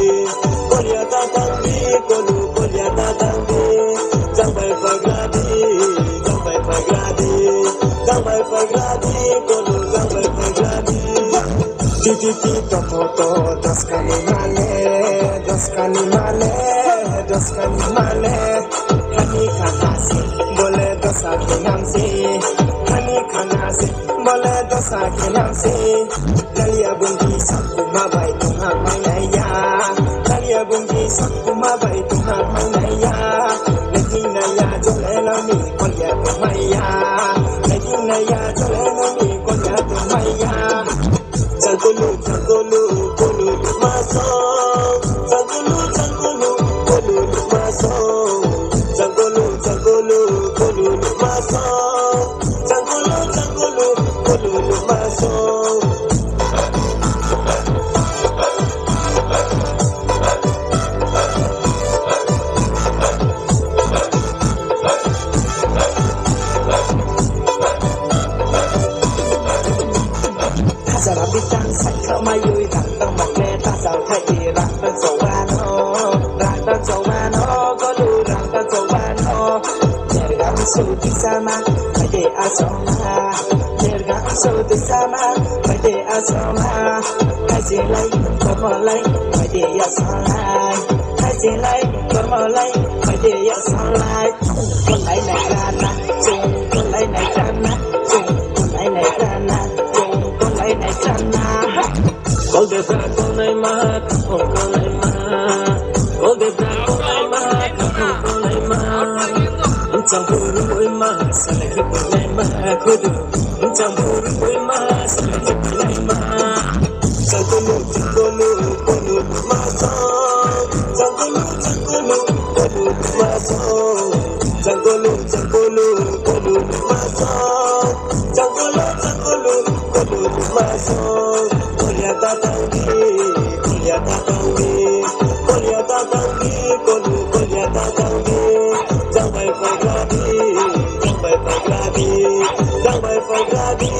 Kolia tatangi, kolu kolia tatangi, jambai pagradi, jambai pagradi, jambai pagradi, kolu jambai pagradi. Titi topoto, dos kanimale, dos kanimale, dos kanimale. Hani kanasi, bole dos akinamsi, hani kanasi, bole dos akinamsi. Dalia bungi sakuma bai tunga manaya, dalia bungi sakuma bai tunga manaya. Nagina ya jole lami kolya tumaya, nagina ya jole lami kolya tumaya. Jangulu, jangulu, kulu maso, jangulu, jangulu, kulu maso, jangulu, jangulu, kulu maso, jangulu, jangulu, kulu maso. Zara bitang sai khao mai yui rang tang mặt lê ta giàu thay đi rang tang dầu ano có lu rang tang dầu ano jerga su ti sama mai de asoma jerga su ti sama mai de asoma hai gì lấy có mò lấy mai de asoma hai gì lấy có mò lấy mai de asoma con lấy này ra na chung con lấy này ra na chung con lấy này ra na này chana, cô đẹp ra cô này mà, không cô này mà, cô đẹp ra cô này mà, không cô này mà, chẳng buồn vui mà, sao lại thích cô này mà, cô được, chẳng buồn vui mà, sao lại thích cô này mà, chẳng cô lu mà sao, chẳng cô lu mà sao, chẳng cô lu mà sao, chẳng cô lu maso, kolia tatangi, kolia tatangi, kolia tatangi, kolu kolia tatangi, jambai pagradi, jambai pagradi, jambai pagradi.